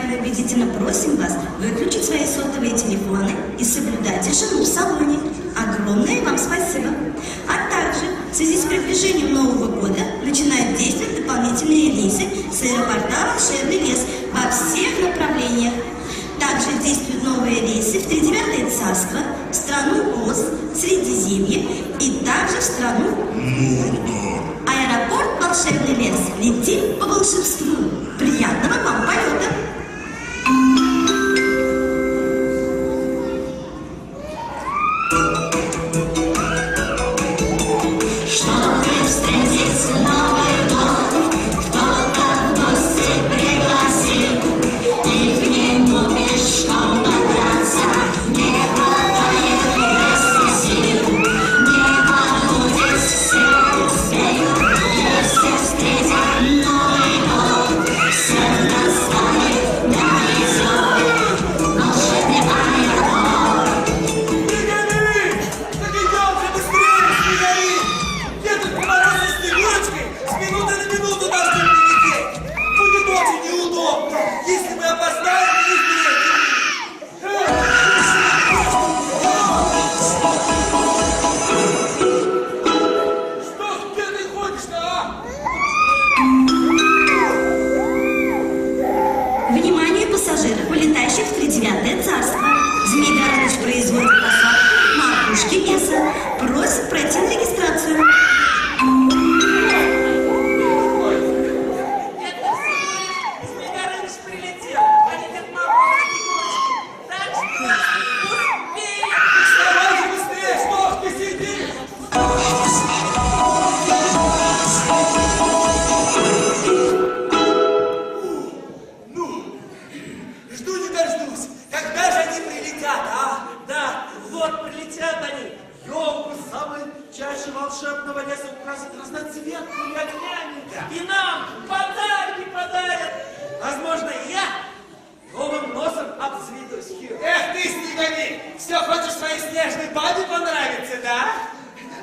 Мы убедительно просим вас выключить свои сотовые телефоны и соблюдать тишину в салоне. Огромное вам спасибо. А также в связи с приближением Нового года начинают действовать дополнительные рейсы с аэропорта Волшебный лес во всех направлениях. Также действуют новые рейсы в Тридевятое царство, в страну Оз, Средиземье и также в страну Мордор. Аэропорт Волшебный лес. Летим по волшебству. Приятного вам полета! Просит пройти на регистрацию. Волшебного леса украсит разноцветными огнями. И нам подарки подарят. Возможно, я новым носом обзаведусь. Эх ты, снеговик, все хочешь своей снежной бабе понравиться, да?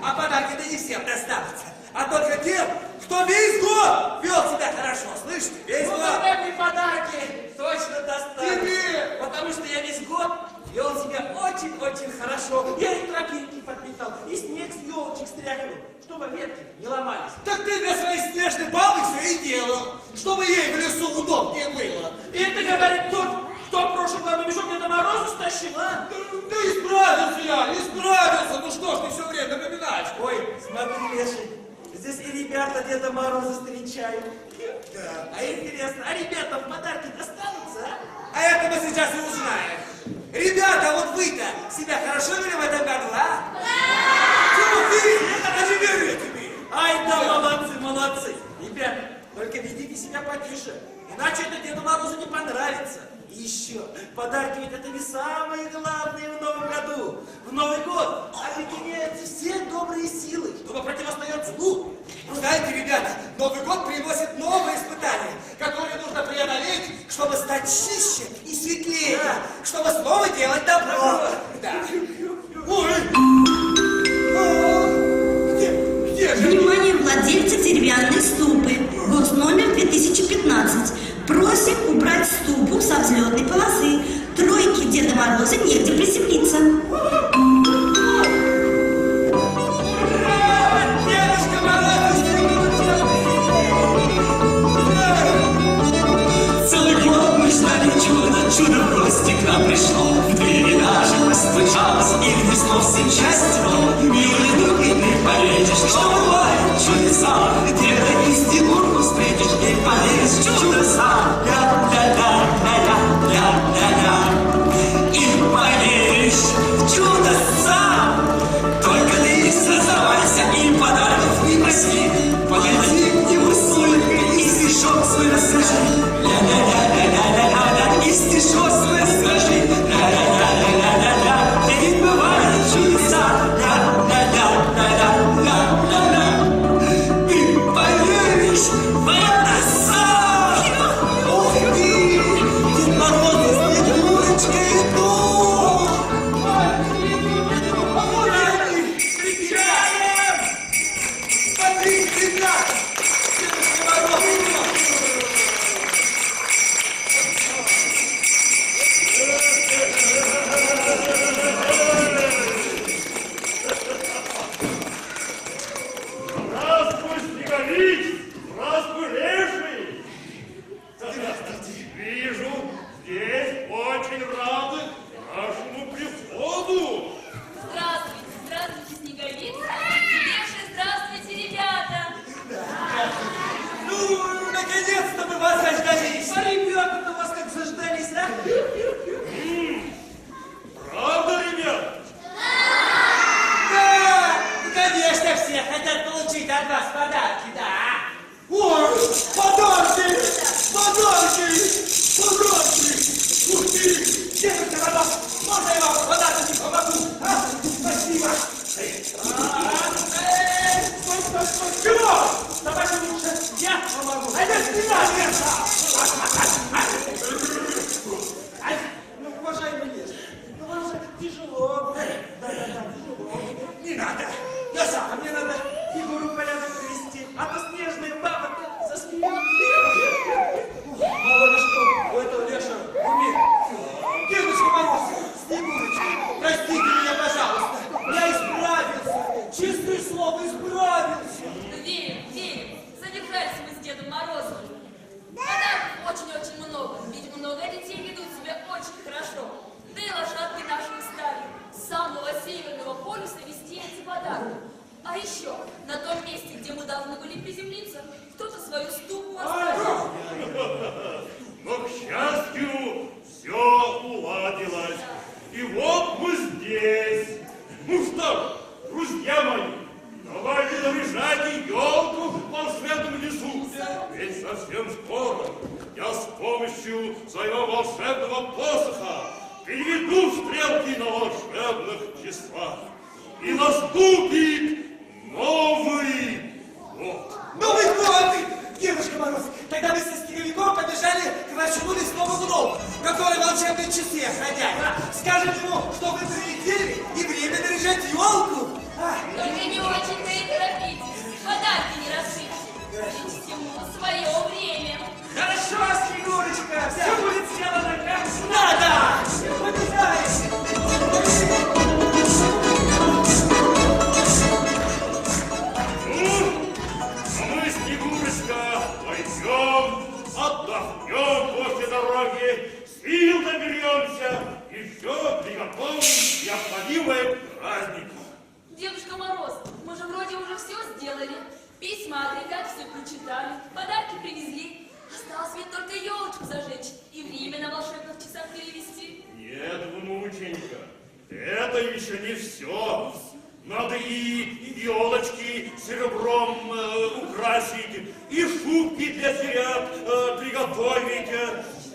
А подарки-то не всем достанутся, а только тем, кто весь год вел себя хорошо, слышишь? Весь год. Эти подарки точно достанутся. Тебе! Потому что я весь год вел себя очень-очень хорошо. Я и тропинки подметал, и снег с елочек стряхивал, чтобы ветки не ломались. Так ты для своей снежной бабы все и делал, чтобы ей в лесу удобнее было. И это говорит тот, кто в прошлом году мешок Деда Мороза стащил, а? Да исправился я, исправился. Ну что ж ты все время напоминаешь? Ой, смотри, Леший, здесь и ребята Деда Мороза встречают. Да. А интересно, а ребятам подарки достанутся, а? А это мы сейчас и узнаем. Ребята, вот вы-то себя хорошо вели в этом году, а? Чего ты? Это же верю тебе. Ай да, молодцы, молодцы. Ребята, только ведите себя потише, иначе это Деду Морозу не понравится. И еще, подарки ведь это не самые главные в Новом году. В Новый год объединяются все добрые силы, чтобы противостоять злу. Знаете, ребята, Новый год приносит новые испытания, которые нужно преодолеть, чтобы стать чище и светлее, Да. чтобы снова делать добро. Да. Ой! Где же? Внимание, владельцы деревянной ступы. Госномер 2015. Просим убрать ступу со взлетной полосы. Тройке Деда Мороза негде приземлиться. Дедушка Мороз! Целый год мы ждали чудо в гости к нам пришло. В двери даже постучалось и внесло всем счастье. Милый друг, и ты поверишь, что бывает чудеса. Где-то истину встретишь и поверишь в чудеса. Ля-ля-ля-ля-ля-ля-ля. И поверишь в чудеса. Только ты создавайся и подарков не проси. Подойди к нему с улыбкой и стишок свой расскажи. Ля-ля-ля-ля-ля-ля-ля. И стишок свой расскажи. Ля-ля-ля-ля-ля-ля-ля. Ведь бывают чудеса. Ля-ля-ля-ля-ля-ля-ля. Ты поверишь в это сам. Ух ты! Дедушка Мороз, можно я вам подарок помогу? А? Спасибо! Стой! Чего? Давайте лучше я помогу. А это спина вверха! Ну, уважаемый лес, ну вам же тяжело. Да, тяжело. Не надо. Я сам, а мне надо фигуру в порядок привести. А то снежная баба-то засмеет. Мало ли что, у этого леша умеет. Дедушка Мороз, Снегурочка, простите меня, пожалуйста. Я исправился. Честное слово, исправился. Верим. Задержались мы с Дедом Морозом. Подарков очень-очень много. Ведь много детей ведут себя очень хорошо. Да и лошадки наши устали. С самого северного полюса везти эти подарки. А еще, на том месте, где мы должны были приземлиться, кто-то свою ступу оставил. Но, к счастью, все уладилось. И вот мы здесь. Ну что ж, друзья мои, давайте наряжайте елку в волшебном лесу. Ведь совсем скоро я с помощью своего волшебного посоха переведу стрелки на волшебных числах. И наступит Новый год. Новый год! Дедушка Мороз, тогда мы со снеговиком побежали к нашему лесному гному, который волшебные часы охраняет. Скажем ему, что вы прилетели и время наряжать елку. Только не очень-то и торопитесь. Подарки не рассыпьте. Ведь всему свое время. Хорошо, Снегурочка, все будет сделано как Надо! Побежали! Мы, Снегурочка, пойдем, отдохнем после дороги, сил наберемся и все приготовим необходимое к празднику. Дедушка Мороз, мы же вроде уже все сделали. Письма отрекать все прочитали, подарки привезли. Осталось ведь только елочку зажечь и время на волшебных часах перевести. Нет, внученька, это еще не все. Надо и елочки серебром украсить, и шубки для телят приготовить,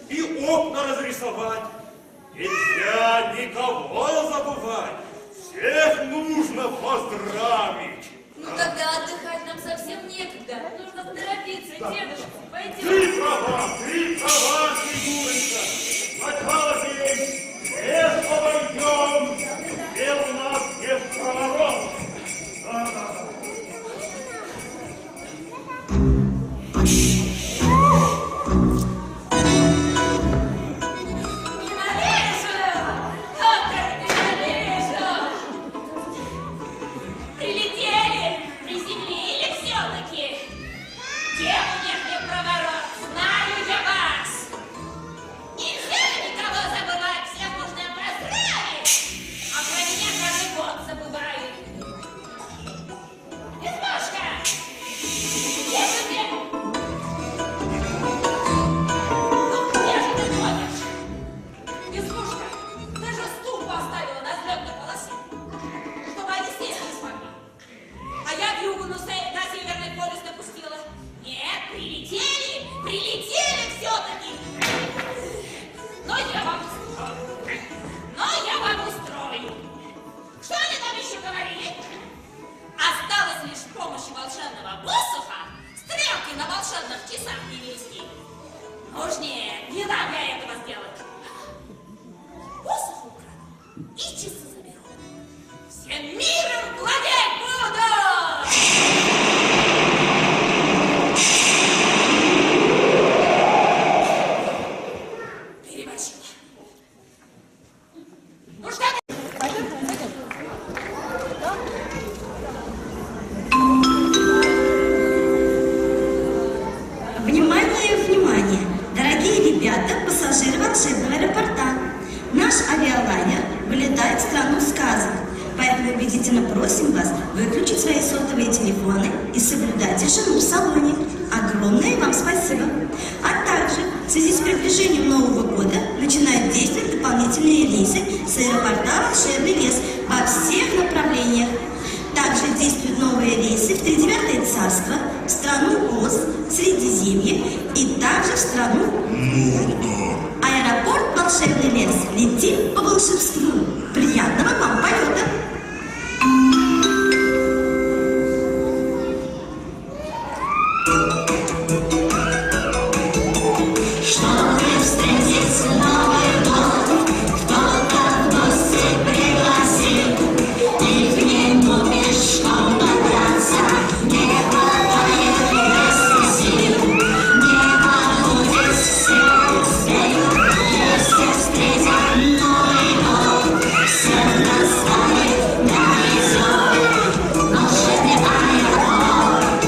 и окна разрисовать. Нельзя никого забывать. Всех нужно поздравить. Ну тогда отдыхать нам совсем некогда. Нужно торопиться, дедушка. Пойдем. Ты права, Снегурочка. Сначала здесь лес обойдем, где у нас без проворот. Прилетели, приземлили все-таки. Где у них не проворот? Знаю я вас. Нельзя никого забывать, всех нужно поздравить. А про меня каждый год забывают. Избушка! Где же ты? Ну, где же ты ходишь? Избушка, ты же стул поставила на взлетной полосе, чтобы они сесть не смогли. А я вьюгу на северный полюс напустила. Нет, прилетели все-таки. Но я вам устрою. Что они там еще говорили? Осталось лишь с помощью волшебного посоха стрелки на волшебных часах перевести. Уж не дам я этого сделать. Посох украду и часы заберу. Всем миром владеть буду! Переборщила. Ну что ты? Внимание, внимание! Дорогие ребята, пассажиры волшебного аэропорта! Наш авиалайнер вылетает в страну сказок. Поэтому убедительно просим вас выключить свои сотовые телефоны и соблюдать тишину в салоне. Огромное вам спасибо! А также в связи с приближением Нового года начинают действовать дополнительные рейсы с аэропорта «Волшебный лес» во всех направлениях. Также также действуют новые рейсы в Тридевятое царство, в страну Оз, Средиземье и также в страну Мордор. Аэропорт «Волшебный лес» летит по волшебству. Приятного вам полета! Чтобы встретить Новый год, кто-то в гости пригласил, и к нему пешком добраться не хватает вместе сил. Не будет все успеют, если встретят Новый год. Всех достанет на везет волшебный аэропорт.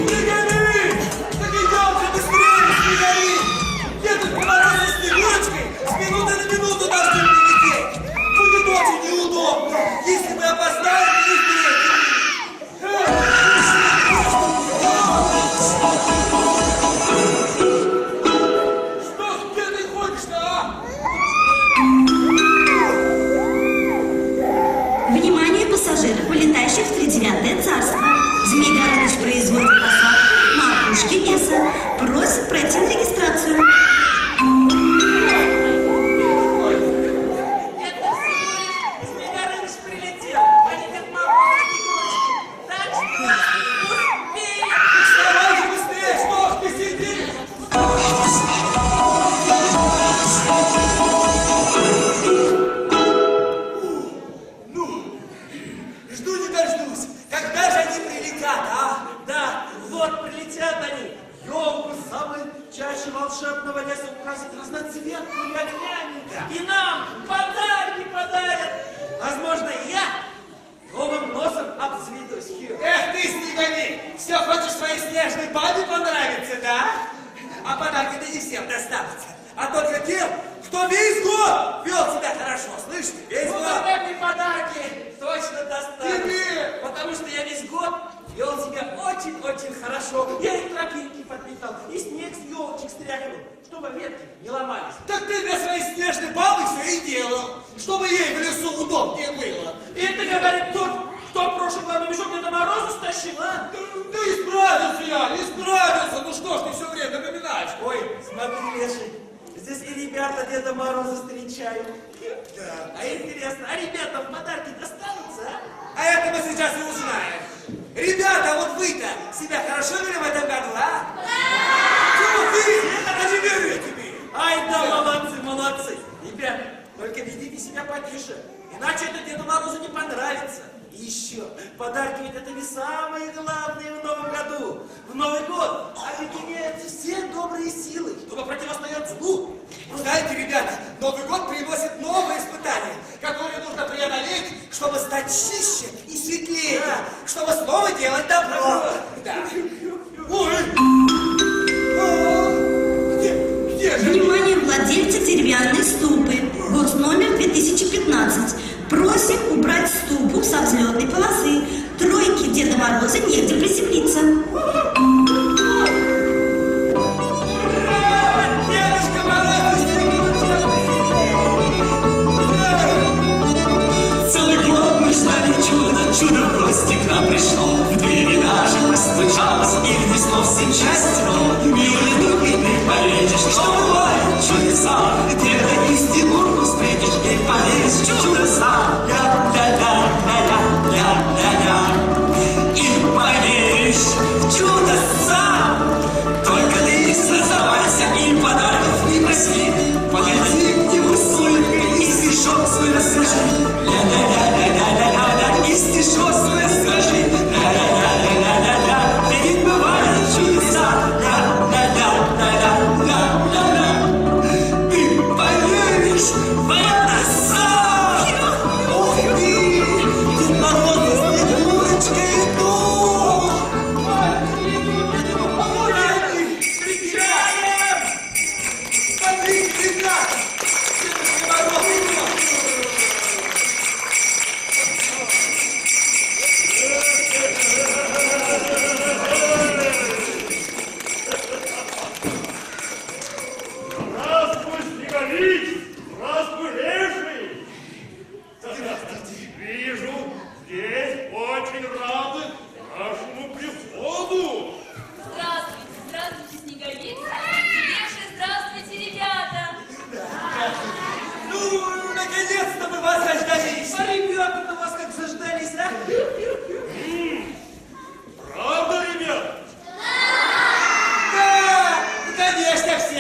Снеговик! Так идем же быстрее, Снеговик! Едут по морозу с Снегурочкой, с минуты на минуту должны прилететь. Будет очень неудобно, если мы опоздаем и не встретим. Что, где ты ходишь-то, а? Внимание пассажиров, вылетающих в Тридевятое царство. Змей Горыныч производит посадку на опушке леса. Просит пройти на регистрацию. Это всего лишь Змей Горыныч прилетел, а не Дед Мороз и Снегурочка. Так что успеем. Давай же быстрее, что ж ты сидишь? Ну, жду не дождусь. Когда же они прилетят, а? Да, вот прилетят они. Елку самой чаще волшебного леса украсят разноцветными огнями. И нам подарки подарят. Возможно, я новым носом обзаведусь. Эх ты, Снеговик, все хочешь своей снежной бабе понравиться, да? А подарки-то не всем достанутся, а только тем, кто весь год вел себя хорошо, слышите? Весь Ну, год. эти подарки точно достанут. Тебе! Потому что я весь год вел себя очень-очень хорошо. Я и тропинки подметал, и снег с елочек стряхивал, чтобы ветки не ломались. Так ты для своей снежной бабы все и делал, чтобы ей в лесу удобнее было. И это говорит тот, кто в прошлом году мешок Деда Мороза стащил, а? Да исправился я, исправился. Ну что ж ты все время напоминаешь? Ой, смотри, Леший, здесь и ребята Деда Мороза встречают. Да. А интересно, а ребятам подарки достанутся, а? А это мы сейчас и узнаем. Ребята, вот вы-то себя хорошо вели в этом году, а? Чего ты? Это не верю я тебе. Ай да, молодцы, молодцы. Ребята, только ведите себя потише, иначе это Деду Морозу не понравится. И еще, подарки ведь это не самые главные в Новом году. В Новый год объединяются все добрые силы, чтобы противостоять злу. Знаете, ребята, Новый год приносит новые испытания, которые нужно преодолеть, чтобы стать чище и светлее, чтобы снова делать добро. Да. Ой! Где же? Внимание, владельцы деревянной ступы. Госномер 2015. Просим убрать ступу со взлетной полосы. Тройке Деда Мороза негде приземлиться. Дедушка Мороз, Целый год мы ждали чудо, чудо в гости к нам пришло. В двери наши постучалось и внесло всем счастье. Милый друг, и ты поверишь, что бывает чудеса. Где-то истину встретишь и поверишь в чудеса. Ля-ля-ля-ля-ля-ля-ля. И поверишь в чудеса. Только ты создавайся и подарков не проси. Подойди к нему с улыбкой и стишок свой расскажи. Ля-ля-ля-ля-ля-ля-ля. И стишок свой расскажи. Ля-ля-ля-ля-ля-ля. Ведь бывают чудеса. Ля-ля-ля-ля-ля-ля-ля. Ты поверишь в это сам.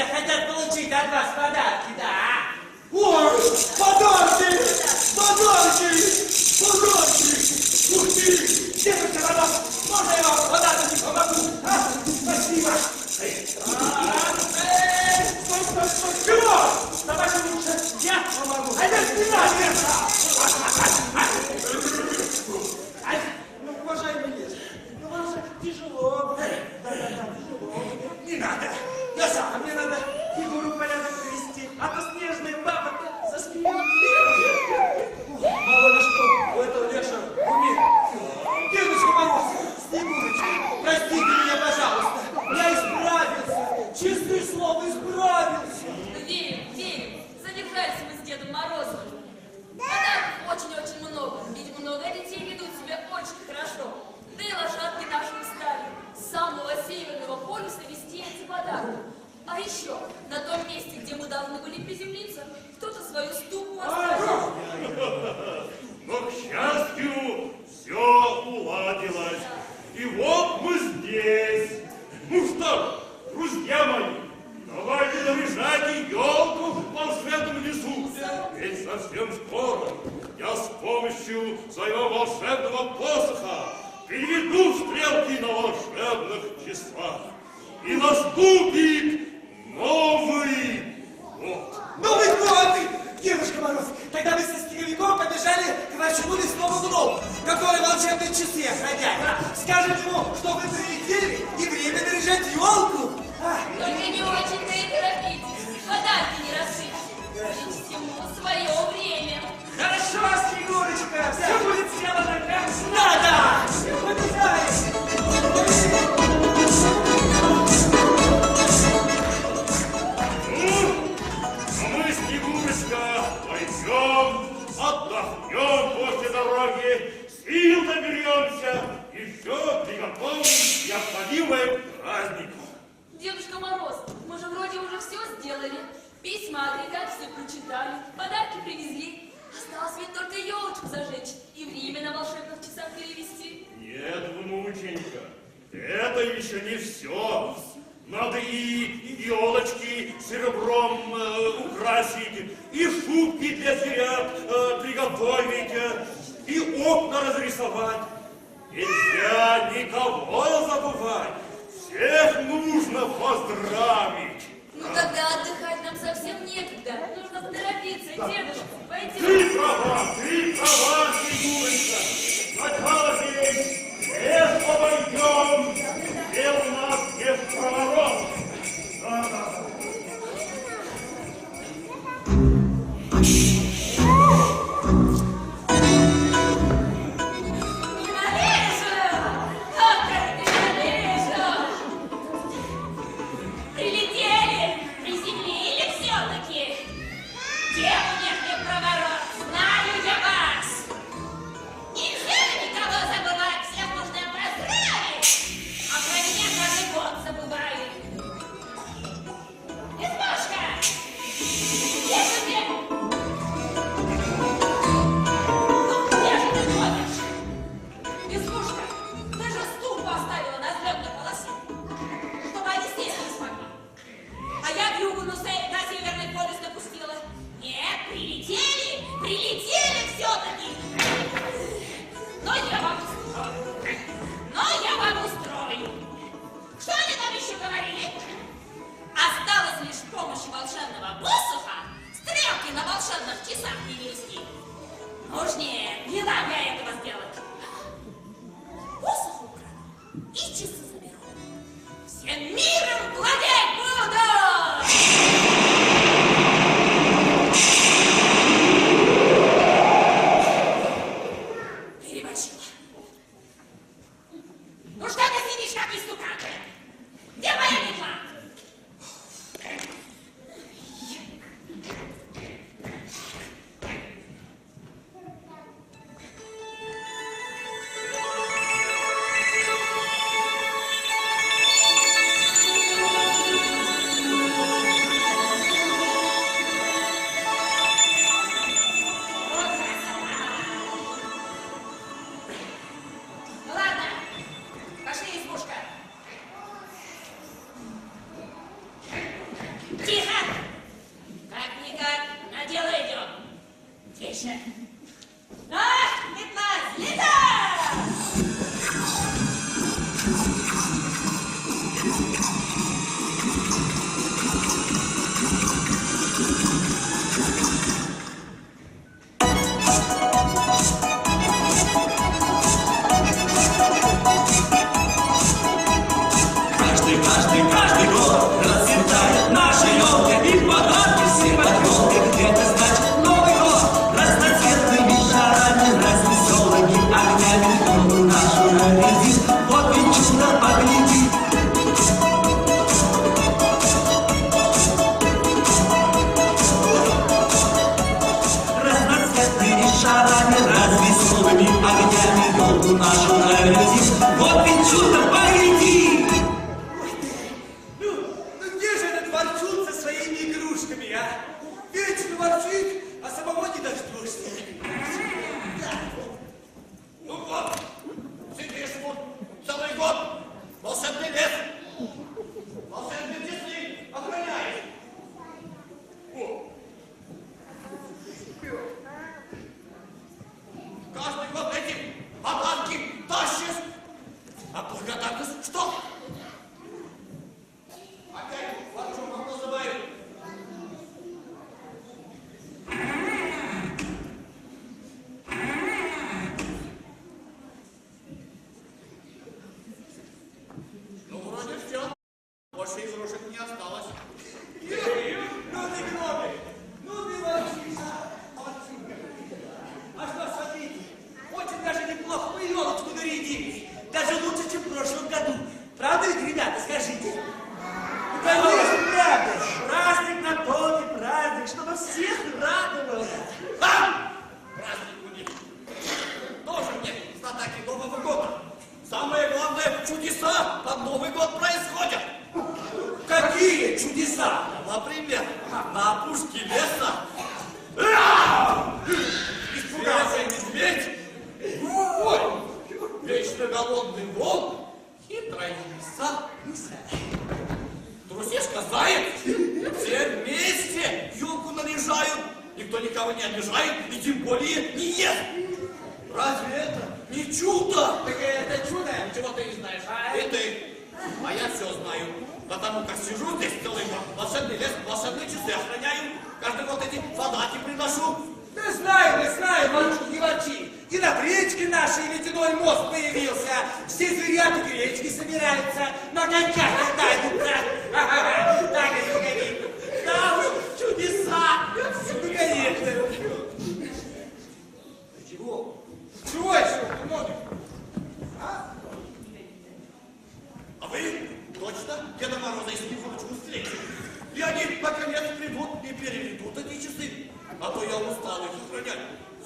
все хотят получить от вас подарки, да? Ой, подарки! Подарки! Подарки! Ух ты! Дедушка Мороз, можно я вам подарки помогу? А? Спасибо! Стой! Чего? Давайте лучше я помогу. А я спина Ну, уважаемый лес, ну вам же тяжело. Да, тяжело. Не надо. Я сам. А мне надо фигуру в порядок привести. А то снежная баба за спиной. Мало ли что у этого леша в уме. Дедушка Мороз, Снегурочка, простите меня, пожалуйста. Я исправился. Честное слово, исправился. Верим. Задержались мы с Дедом Морозом. Подарков очень-очень много. Ведь много детей ведут себя очень хорошо. Да и лошадки наши устали. С самого северного полюса везти эти подарки. А еще, на том месте, где мы должны были приземлиться, кто-то свою ступу оставил. Но, к счастью, все уладилось. И вот мы здесь. Ну что, друзья мои, давайте наряжайте елку в волшебном лесу. Ведь совсем скоро я с помощью своего волшебного посоха переведу стрелки на волшебных часах. И наступит Новый год. Новый год! Дедушка Мороз, тогда мы со снеговиком побежали к нашему лесному гному, который волшебные часы охраняет. Скажем ему, что вы прилетели и время наряжать елку. Только не очень-то и торопитесь. Подарки не рассыпьте. Ведь всему свое время. Хорошо, Снегурочка, все будет сделано как Надо! Побежали! Мы, Снегурочка, пойдем, отдохнем после дороги, сил наберемся и все приготовим необходимое к празднику. Дедушка Мороз, мы же вроде уже все сделали. Письма, агрегат все прочитали, подарки привезли. Осталось ведь только елочку зажечь и время на волшебных часах перевести. Нет, внученька, это еще не все. Надо и елочки серебром украсить, и шубки для зверят приготовить, и окна разрисовать. Нельзя никого забывать. Всех нужно поздравить. Ну тогда отдыхать нам совсем некогда. Нужно торопиться, дедушка. Пойдем. Ты права, Снегурочка. Начало здесь, лес обойдем, где у нас есть проворот. Да. тише. Ах, 15, летать! Каждый год расцветает наша елка, и подарки все под елкой. Это значит Новый год. Разноцветными шарами, развеселыми огнями елку нашу нарядит. Вот ведь чудо, погляди. Разноцветными шарами, развеселыми огнями елку нашу нарядит. Вот ведь чудо, погляди. Ворчун со своими игрушками, а? Вечно ворчит, а самого не дождешься. Ну вот, сидишь вот целый год, волшебный лес, волшебные часы охраняешь. О. Каждый год эти подарки тащишь, а благодарность что? Опять ворчун как называют. Ну, вроде все. Больше игрушек не осталось. Ну ты гномик, ну ты ворчишь, а что, смотрите, очень даже неплохо мы елочку нарядились. Даже лучше, чем в прошлом году. Правда ведь, ребята, скажите? Ну, конечно, правда. Праздник на то и праздник, чтобы всех радовало. А! Праздник у них. Тоже мне знатоки Нового года. Самое главное, чудеса под Новый год происходят. Какие чудеса? Например, на опушке леса испугался медведь, ой, вечно голодный волк, хитрая лиса, трусишка заяц, все вместе елку наряжают, никто никого не обижает и тем более не ест. Разве это не чудо? Так это чудо? Чего ты не знаешь? И ты. А я все знаю. Потому как сижу здесь целый год, волшебный лес, волшебные часы охраняю. Каждый год эти подарки приношу. Да знаю, ворчун, не ворчи. И на речке нашей ледяной мост появился. Все зверята к речке собираются, на коньках катаются. Так и погоди. Да уж, чудеса! Ну, конечно. Чего? Чего еще? Гномик? А вы точно Деда Мороза и Снегурочку встретили? И они наконец придут и переведут эти часы. А то я устал их охранять.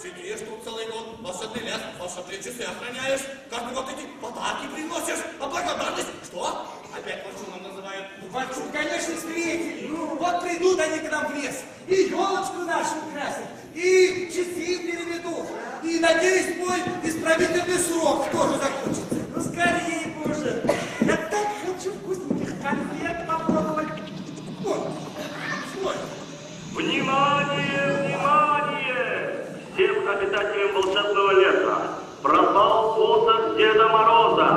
Сидишь тут целый год, волшебный лес, волшебные часы охраняешь, каждый год эти подарки приносишь, а благодарность что? Опять ворчуном называют. Ворчун, конечно, встретили. Ну, вот придут они к нам в лес, и елочку нашу украсят, и часы переведут. И, надеюсь, мой исправительный срок тоже закончится. Ну скорее бы уже. Я так хочу вкусненьких конфет попробовать. Вот, стой. Внимание, внимание! Всем обитателям волшебного леса пропал посох Деда Мороза.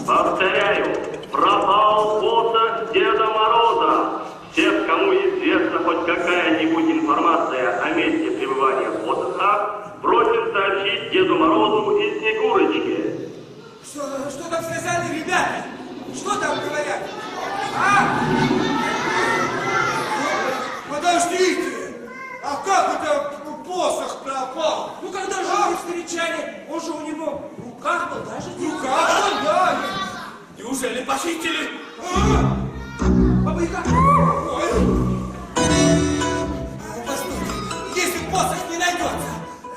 Повторяю, пропал посох Деда Мороза. Всех, кому известна хоть какая-нибудь информация о месте пребывания посоха, просим сообщить Деду Морозу и Снегурочке. Что там сказали, ребята? Что там говорят? А? Подождите! А как это посох пропал? Ну когда же вы встречали, он же у него в руках был, даже В руках, да. Неужели похитили? Баба Яга! Ой! Послушайте, если посох не найдется,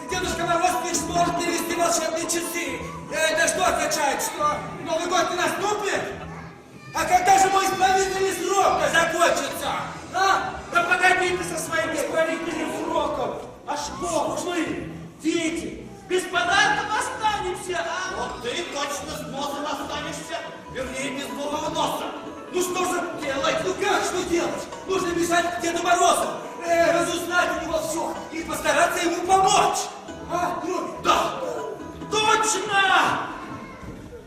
Дедушка Мороз не сможет перевести волшебные часы. Это что означает, что Новый год не наступит? А когда же мой исправительный срок-то закончится? А? Да погодите со своим исправительным сроком. А что, мы, дети, без подарков останемся, а? Вот ты точно с носом останешься, вернее, без нового носа. Ну что же делать? Ну как что делать? Нужно бежать к Деду Морозу. разузнать у него все и постараться ему помочь. А, Дроби? Да, точно!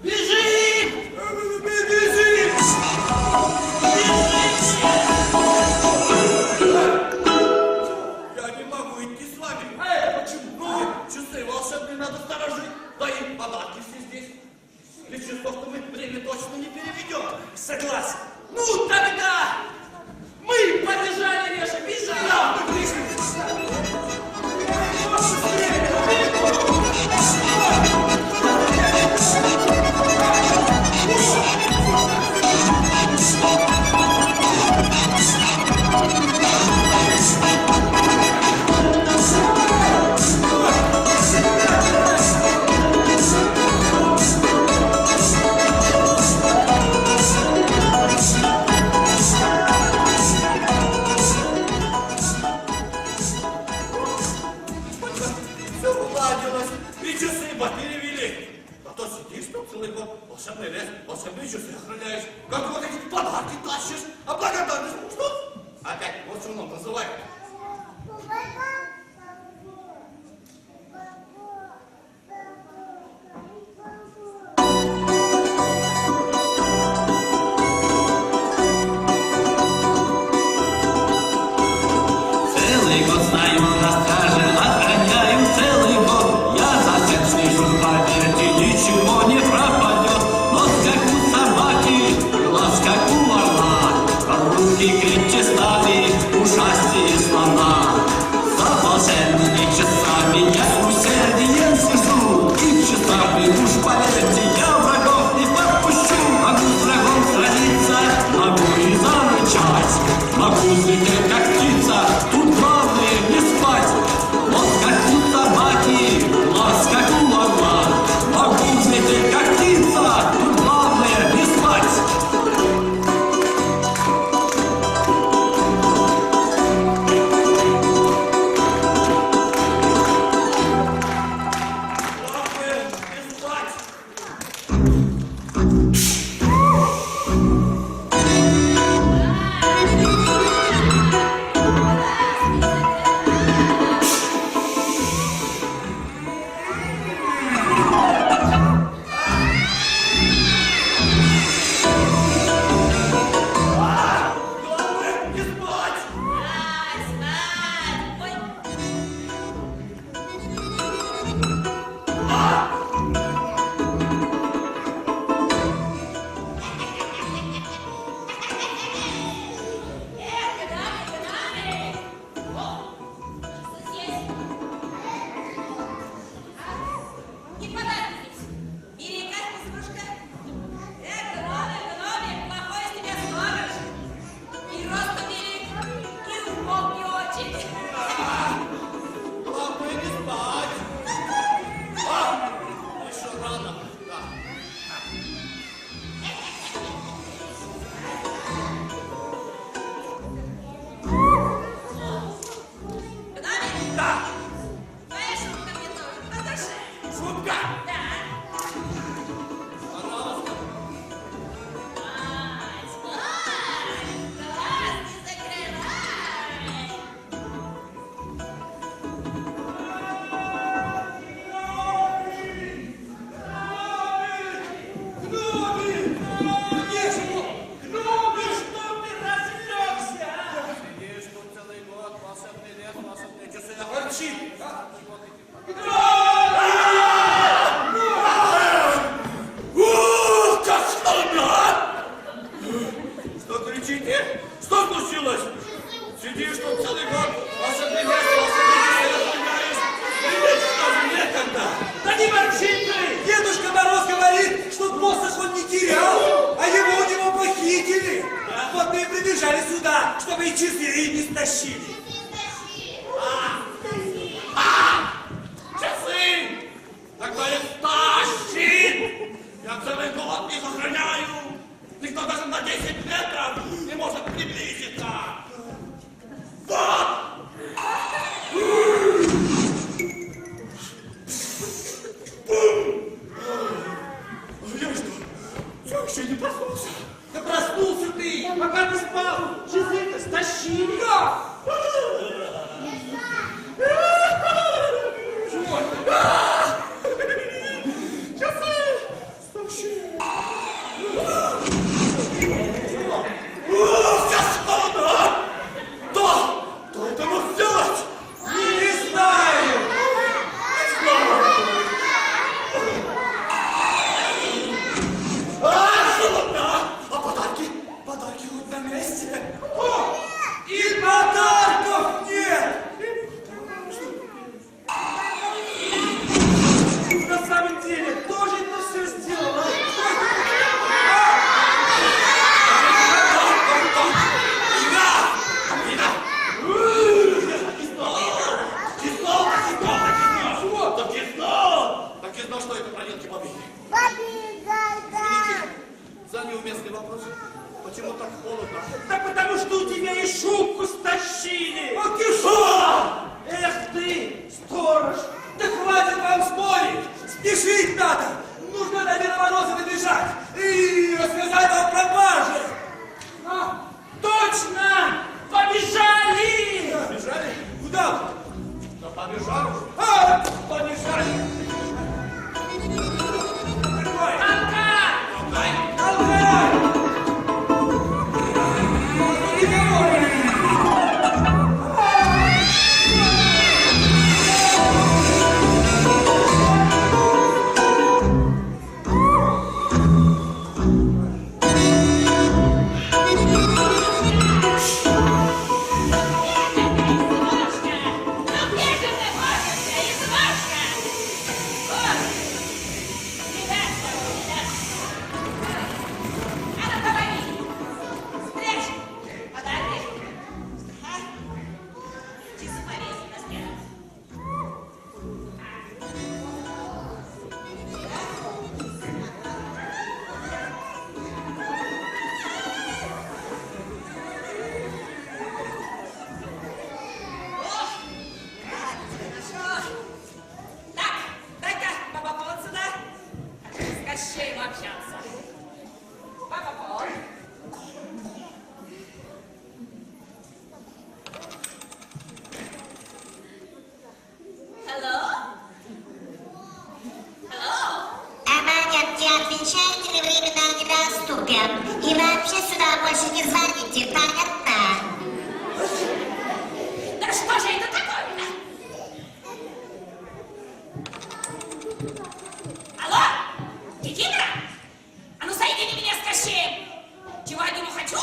Бежим! Бежим! Я не могу идти с вами. Почему? Ну, часы волшебные надо сторожить. Да и подарки все здесь. Без часов-то мы время точно не переведем. Согласен. Ну, тогда мы побежали, Реша, бежали! Да, мы пришли. Все уладилось, и часы перевели. А то сидишь там целый год, волшебный лес, волшебные часы охраняешь, как вот эти подарки тащишь, а благодарность что? Опять волшебном называют. Целый год стою на страже, охраняю целый год. Я за всем слежу, поверьте, ничего не пропадет. Нос как у собаки, глаз как у орла, руки крепче стали, ушастее слона. За волшебными часами я с усердием слежу, и часами уж поверьте, я врагов не подпущу. Могу с врагом сразиться, могу и зарычать, могу взлететь как птица, тут главное не спать. Вот как у собаки, глаз как у орла, могу взлететь как птица, тут главное не спать. Главное, не спать. Главное, не спать. Не подавитесь. Бери карту, слушка. Экономик, плохой из тебя сторож. И рост велик, и умом не очень. Главное, не спать. Еще рано. Да. Экономик, Да, твоя шутка мне тоже по душе. шутка. Да. Пожалуйста. Глаз не закрывай. Гноми! Где же он? Гноми, что ты разлегся? Сидишь тут целый год, волшебный лес, волшебные часы, огорчи. Как слона! Что кричите? Что случилось? Сидишь тут целый год, волшебный лес, волшебные часы охраняешь. Видишь, даже некогда. Да не ворчи ты! Дедушка Мороз говорит, что посох он не терял, а его у него похитили. Вот мы и прибежали сюда, чтобы и часы не стащили. Часы! Тогда их тащит! Я целый год их охраняю! Никто даже на 10 метров не может приблизиться! Вот! Я что? Я еще не проснулся! Да проснулся ты, пока ты спал. Часы-то стащили. Да. глупя. И вообще сюда больше не звоните, понятно? Да что же это такое-то? Алло, Никитра? А ну соедини меня с Кощеем. Чего я ему хочу?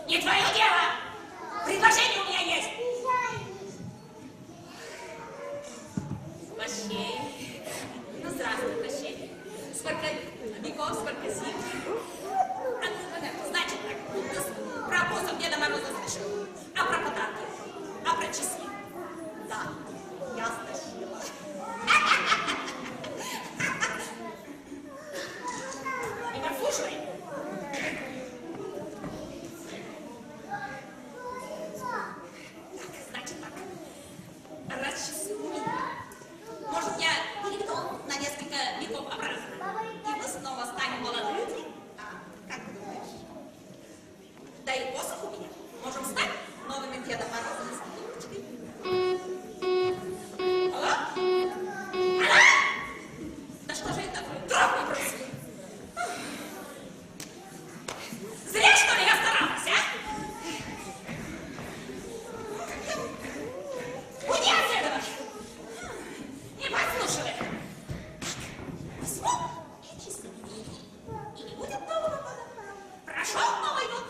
Не твое дело. Предложение у меня есть. Кощей. Ну, здравствуй, Кощей. Сколько веков, сколько зим. Значит так, ты про посох Деда Мороза слышал? А про подарки? А про часы? Да, я стащила. Не подслушивай. Значит так, раз часы у меня, может, я перейду на несколько веков обратно, и мы снова станем молодыми? А как ты думаешь? Да и посох у меня. Можем стать новыми Дедом Морозом и Снегурочкой. Алло? Алло? Да что же это такое? Трогай бросил. Зря, что ли, я старалась, а? Уйди от этого! Не подслушивай! Возьму и часы. И не будет Нового года. Прошел Новый год.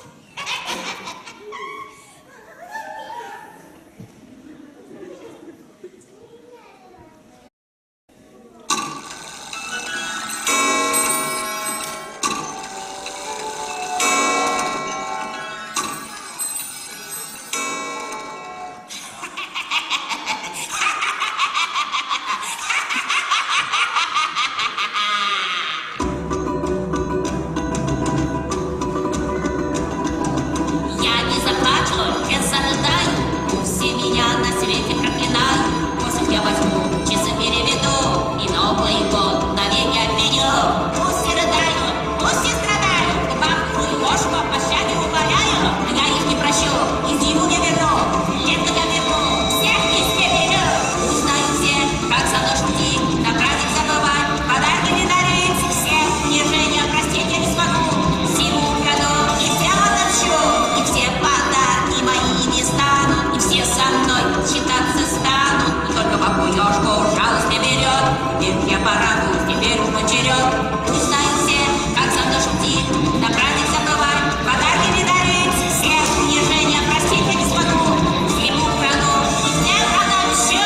Я не заплачу, я зарыдаю. Все меня на свете проклинают. Посох я возьму, часы переведу, и Новый год навеки отменю. Пусть все рыдают, пусть все страдают, и бабку и ложку по пощаде умоляю. Но я их не прощу, и зиму не верну, лето я верну, всех везде верю. Пусть знают все, как со мной шутить, на праздник забывать, подарки не дарить. Всех унижения простить я не смогу, зиму украду и всем отомщу. И все подарки мои не станут, и все со мной считаться станут. И только бабу-ёшку жалость не берет, ведь я порадуюсь, теперь уж мой черед. Пусть знают все, как со мной шутить, на праздник забывать, подарки не дарить. Всех унижения простить я не смогу, зиму украду и всех отомщу.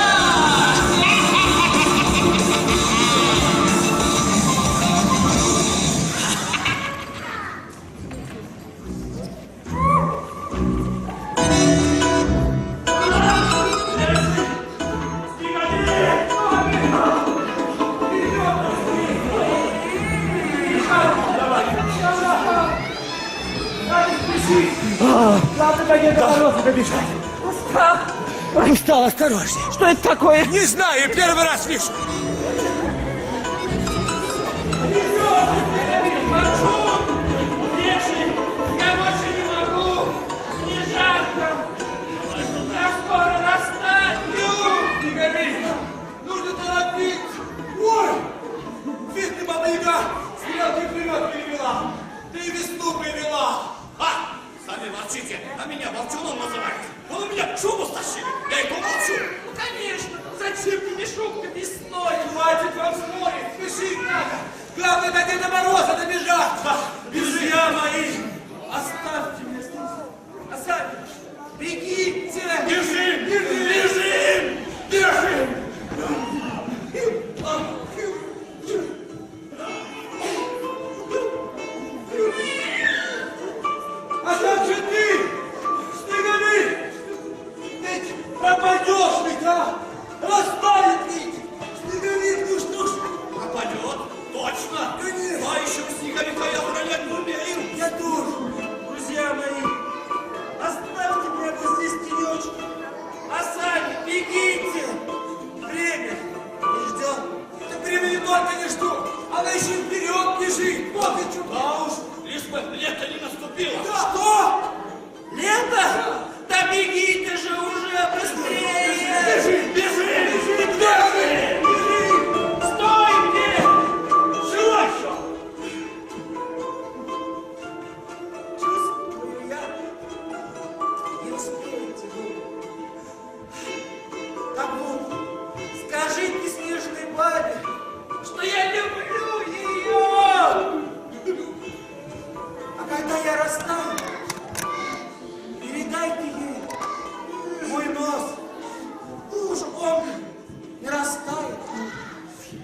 Ладно, до Деда Мороза добежать. Устал, осторожнее. Что это такое? Не знаю, первый раз вижу. Я больше не могу! Не жарко! Я скоро настану! Не гори! Нужно торопиться! Ой! Видно, баба-яга стрелки вперед перевела! Ты весну привела! А! Сами молчите, а меня молчуном называют. Вы у меня шубу стащили, я и помолчу. Ну, конечно! Зачем тебе шубка весной? Хватит вам спорить, спешить надо! Главное, до Деда Мороза добежать! Друзья мои, оставьте меня здесь! А сами бегите! Бежим! Бежим! Бежим! А как же ты, Снеговик? Ведь пропадешь ведь, а? Растает ведь! Снеговик, ну что ж? Пропадет? Точно! Конечно! А еще снеговика я уронять не умею. Я тоже! Друзья мои, оставьте меня вот здесь тенечек, а сами бегите! Время не ждем. Так времени только не жду! Она еще вперед бежит! Вот и что! Да уж, лишь бы лето не наступило. Да. Что? Лето? Да бегите же уже быстрее! Бежим! Бежим! Бежим! Стойте! Чего еще? папе, что я люблю ее. А когда я растаю, передайте ей мой нос. Уж он не растает,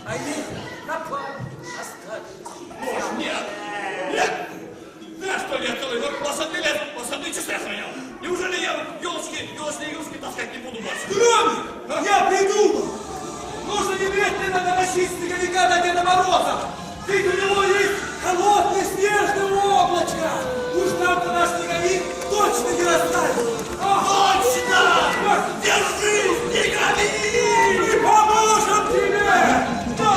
а ей на память оставит. Нет! Нет! Да что я целый год посадный лес, посадные часы охранял? Неужели я елочные игрушки таскать не буду больше? Громик, я придумал. Нужно немедленно доносить снеговика до Деда Мороза. Ведь у него есть холодное снежное облачко. Уж там-то наш снеговик точно не растает. Точно! Держись, снеговик! Мы поможем тебе! Да!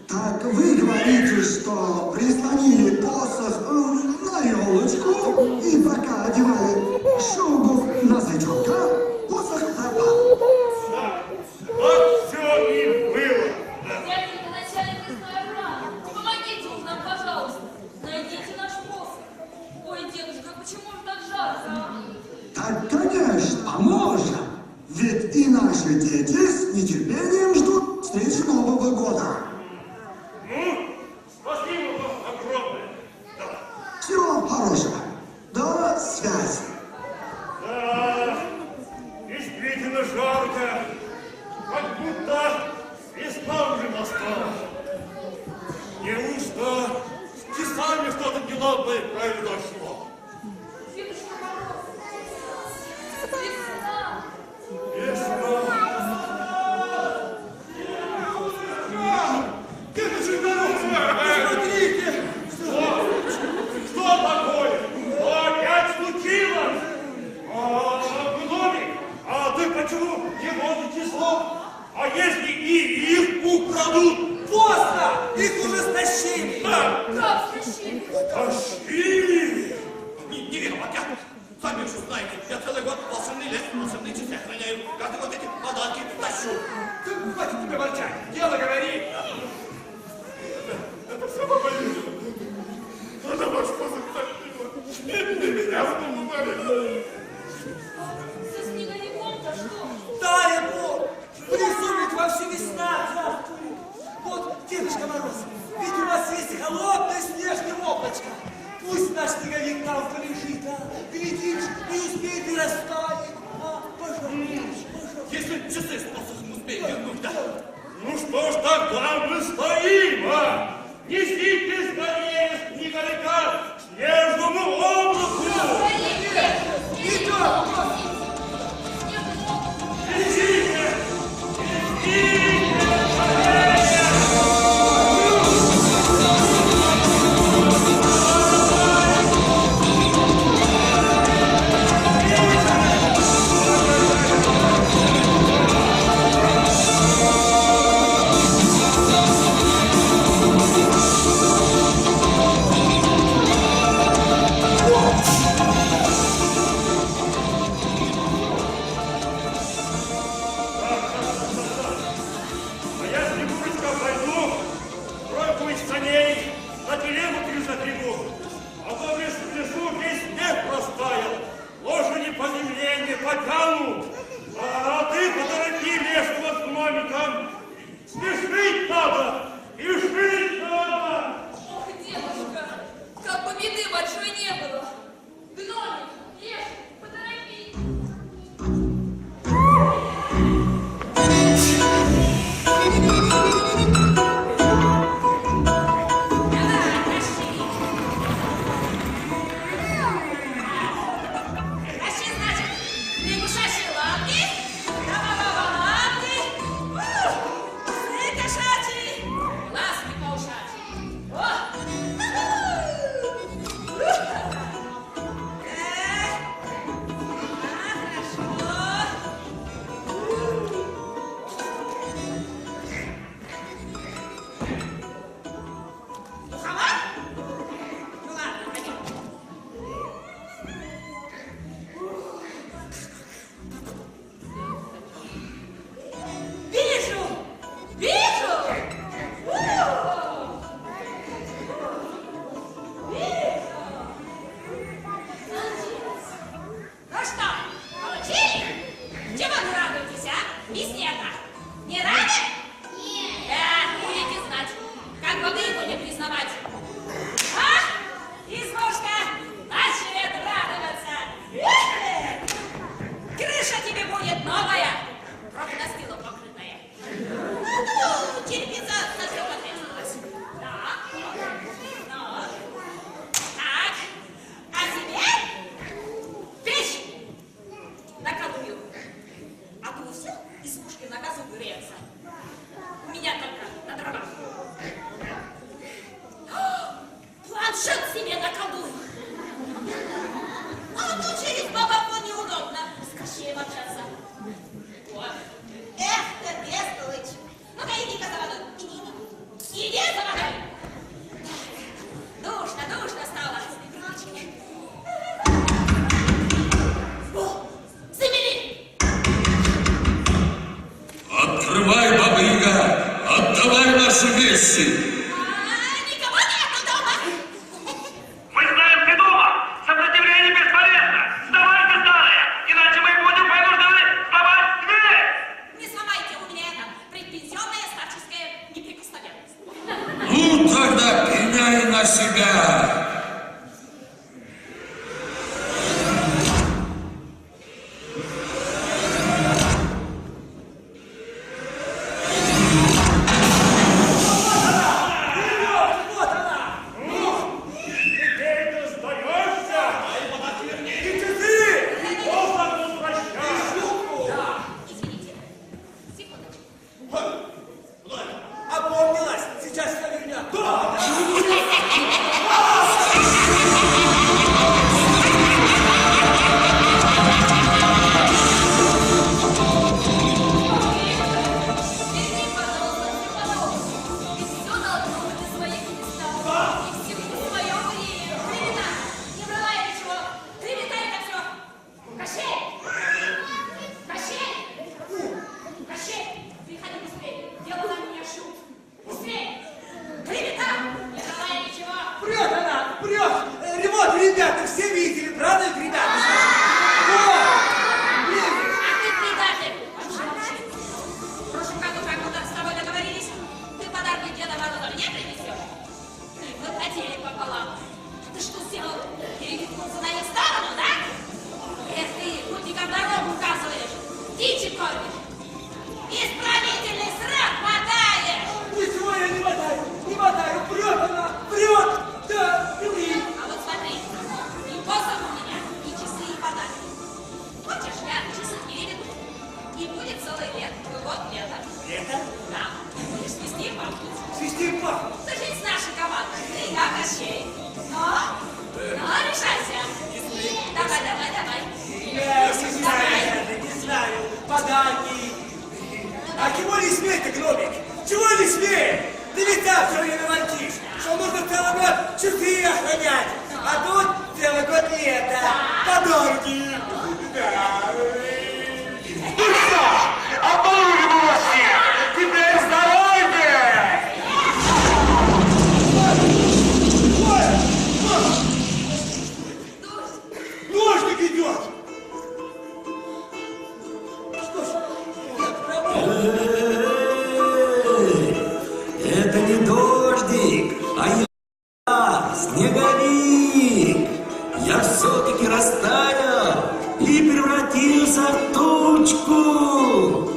Так вы говорите, что прислонили посох на елочку и пока одевали шубу на зайчонка, посох пропал. Вот все и было. Дяденька, начальник лесной охраны, помогите уж нам, пожалуйста. Найдите наш посох. Ой, дедушка, почему же так жарко, а? Так, конечно, поможем. Ведь и наши дети с нетерпением ждут встречи Нового года. Ну, спасибо вам огромное. Да. Всего хорошего. До связи. Да, действительно жарко. Как будто весна уже настала. Неужто с часами что-то неладное произошло? Дедушка Мороз. Весна. Весна. Дедушка Мороз, смотрите! Что такое? Что опять случилось? Гномик, а ты почему не возите слов? А если и их украдут? Поздно! Их уже стащили! Как стащили? Тащили! Не виноват я. Сами же знаете, я целый год волшебный лес, волшебные часы охраняю. Каждый год эти подарки тащу. Ты хватит тебе ворчать! Дело говори! Это все по моей. Это ваш посох тащила. Не меня вспомнили. Со снеговиком-то что? Дай Бог! В лесу ведь вовсю весна здравствует! Вот, Дедушка Мороз, ведь у нас есть холодное снежное облачко. Пусть наш снеговик там полежит, а? Глядишь, не успеет и растает. А, пожалуйста, пожалуйста. Если часы с посохом успеют вернуть, да? Ну что ж тогда мы стоим, а? Несите скорее снеговика к снежному облаку! Идем! Несите! Несите скорее! ваши вещи? Никого нету дома. Мы знаем, ты дома! Сопротивление бесполезно! Сдавайте, старые! Иначе мы будем вынуждены сломать дверь! Не сломайте, у меня это предпенсионная старческая неприкосновенность. Ну, тогда пеняй на себя. Теперь ты сдаешься? И ты! Можно возвращаться! Извините. Секундочку. Куда это? Опомнилась! Сейчас все вернет. Да! Верни, пожалуйста, и все должно быть на своих местах. И всему в свое время. Клевета! Не брала я ничего. Клевета это все. Кощей! Кощей! Кощей! Приходи быстрее. Дело на меня шут. Быстрее! Клевета! Не брала я ничего. Прет она! Прет! Ремонт, ребята, все видели, правда, ребята? А ты предатель! Молчи. В прошлом году, как мы с тобой договорились, ты подарки Деда Мороза мне принесешь? Ты вот хотели пополам. Ты что сделал? Перекинулся на ее сторону, да? Эх ты, путникам дорогу указываешь, дичи кормишь. Исправительный срок мотаешь! Ничего я не мотаю! Не мотаю! Прет она! Прет! Да, Юрий! А вот смотри, и посох у меня, и часы, и подарки. Хочешь, я часы переведу? И будет целый лет, вот лето. Это? Да, будешь свести и пахнуть. Свисти пахнет! Ты же из нашей команды, ты и я, Кощей. Ну, решайся. Давай. Я не знаю, подарки. А чего не смеет, гномик? Чего не смеет? Ты ведь так все время ворчишь, что нужно целый год часы охранять. А тут целый год лето. Подарки. Ну что, обманывали вас всех! Теперь здоровье! Дождик идет. Это не дождик, а я снеговик. Я все-таки растаял и превратился в тучку.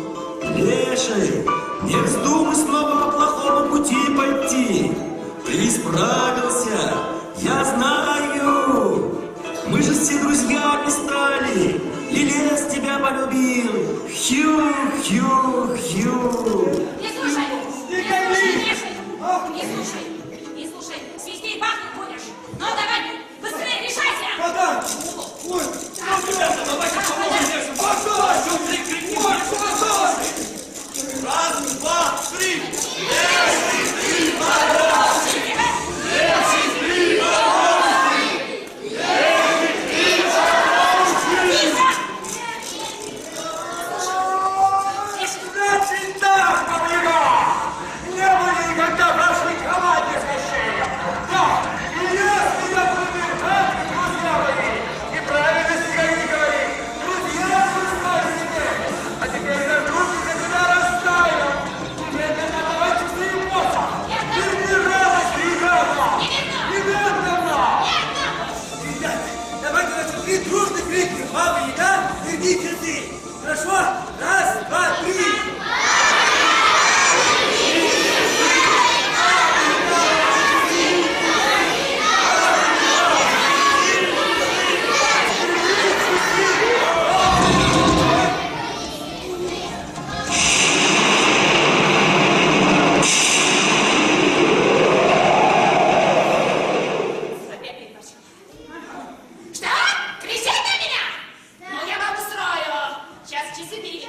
Леший, не вздумай снова по плохому пути пойти. Ты справился, я знаю. Мы же все друзьями стали, и лес тебя полюбил. Хью. Не слушай, не слушай, свисти и пахнуть будешь. Ну, давай, быстрее решайся. Подарки. Ой, Раз, два, три! значит так, баба-яга. Не было никогда в нашей команде Кощея. Да, и если я буду держать, друзья мои, и правильно себя не говори, друзья вы скажете. А теперь зажгутся, когда растаял. Немедленно давайте свои посох. Верни радость и гаду. Немедленно. Ребята, давайте наши три дружно крикнем. Баба-яга, верни часы. Хорошо? Раз, два, три. Что? Кричать на меня? Ну, я вам устрою. Сейчас часы переведу.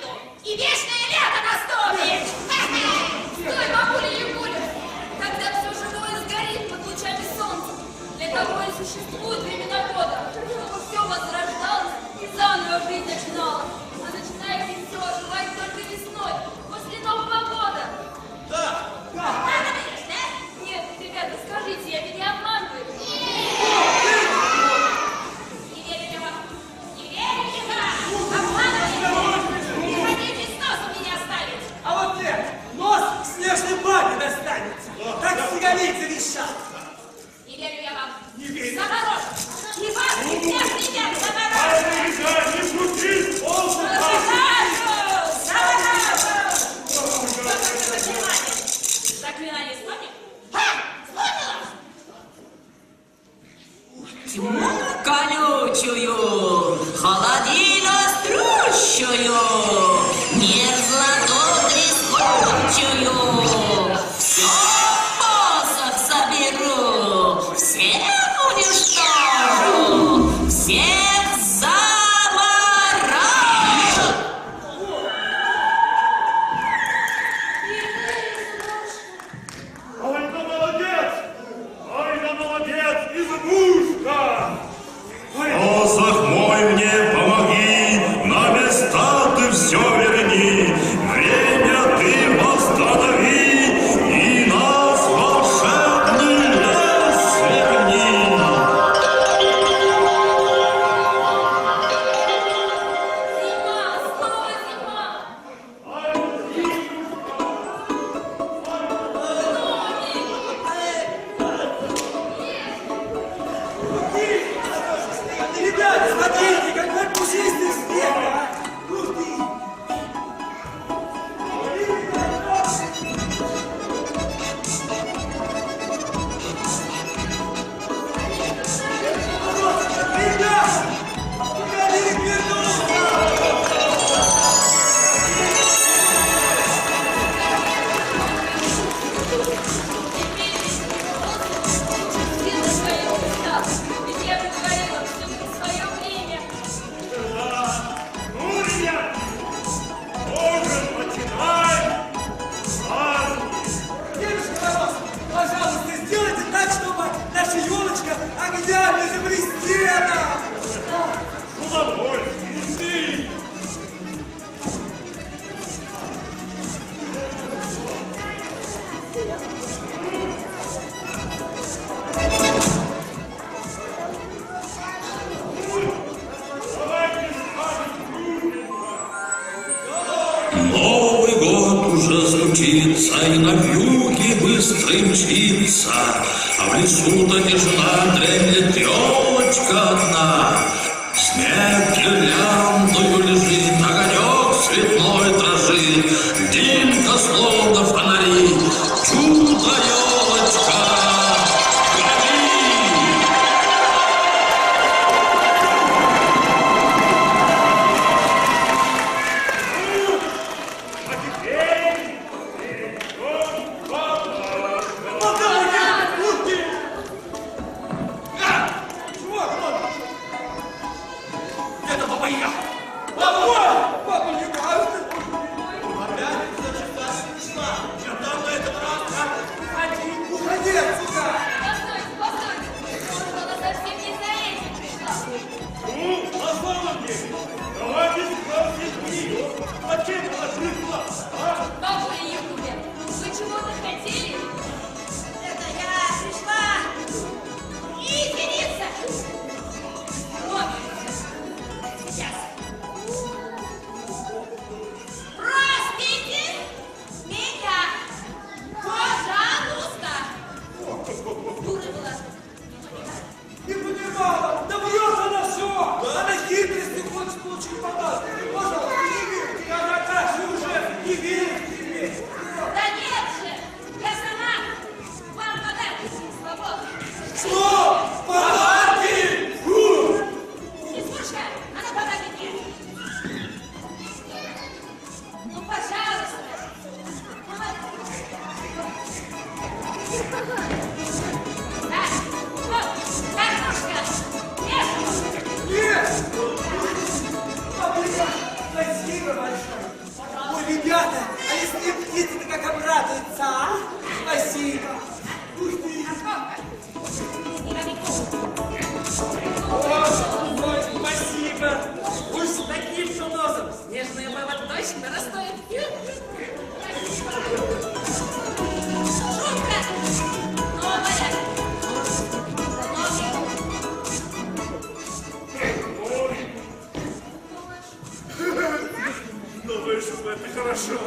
Ой, мне помоги, на места ты все верни, время ты восстанови, и нас в волшебный лес верни. Зима, снова зима. Ребята, смотрите, какой пушистый снег, а! Ух ты! Ребята! Погоди, вернулся! Где ты своё устал? Ведь я говорила, все в свое время. Ну, ребят, можем начинать праздник. Дедушка Мороз, пожалуйста, сделайте так, чтобы наша елочка огнями заблестела! С удовольствием, ты. Давайте скажем Новый год уже случится, и на вьюге быстро мчится, а в лесу-то тишина, дремлет елочка одна. Снег гирляндою лежит, огонек цветной дрожит, дымка словно фонари, чудо елочка, гори! А теперь перейдем к подаркам. Ух ты! Чего, Клод? Это Баба Яга. Папа! Папа, не кажется? Опять зачитать пришла. Я там на этом раз. Уходи отсюда! Постойте, постойте. Может, она совсем не за этим пришла. Ну, на самом деле, давайте спросим ее, зачем она пришла, а? Бабуля Ягуля, вы чего-то хотели? Это я пришла извиниться. Вот. Сейчас. Простите меня. Пожалуйста. Дура была. Не понимала! Да врет она все! Она хитрости хочет получить подарок! Пожалуйста, не верь! Как же уже не верит тебе! Да нет же. Я сама вам подарки свободно. Что? Подарки? Фу! Нискучка, она подарки мне. Ну, пожалуйста. Так, вот, картошка. Нет. Нет! Папа, спасибо большое! Ой, ребята, а если птицы-то как обрадуются, а? Спасибо! Ух ты! Ой, спасибо! Уж с таким же носом снежная баба точно растает! Шутка. Новая. Думаешь, что это хорошо?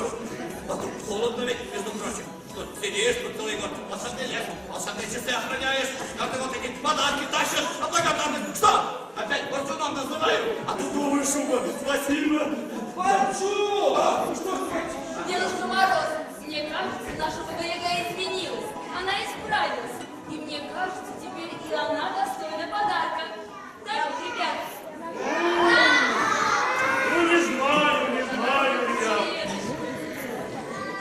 А тут холодно ведь, между прочим. Тут сидишь тут целый год, посадный лес, посадные часы охраняешь, как ты вот эти подарки тащишь, а благодарность. Что? Опять борцуном называю? А ты думаешь, что спасибо? Хочу! Что ты хочешь? Дедушка Мороз, мне кажется, наша Баба Яга изменилась. Она исправилась. И мне кажется, теперь и она достойна подарка. Так, ребята? Ну, не знаю, ребят.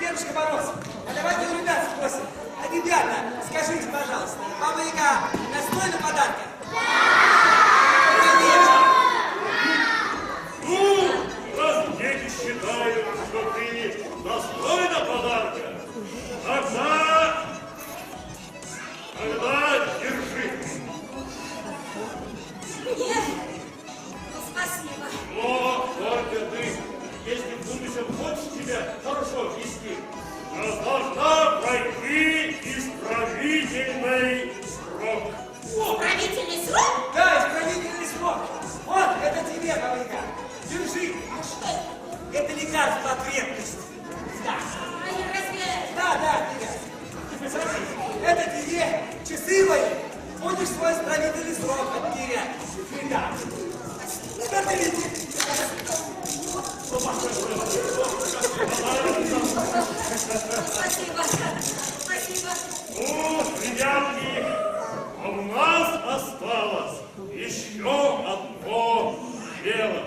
Дедушка Мороз, а давайте у ребят спросим. А ребята, скажите, пожалуйста, Баба Яга достойна подарка? Конечно! Ну, раз дети считают, что ты достойна подарка, тогда держи. если в будущем хочешь себя хорошо вести, то должна пройти исправительный срок. Исправительный срок? Да, исправительный срок. Вот, это тебе, Галыка. Держи. А что это? Это лекарство от крепкости. Да. А я разве... Да, тебе. Смотри, это тебе часы мои. Будешь свой исправительный срок отмерять. Да. Да ты лети. Спасибо. Спасибо. Ну, ребятки, а у нас осталось еще одно дело.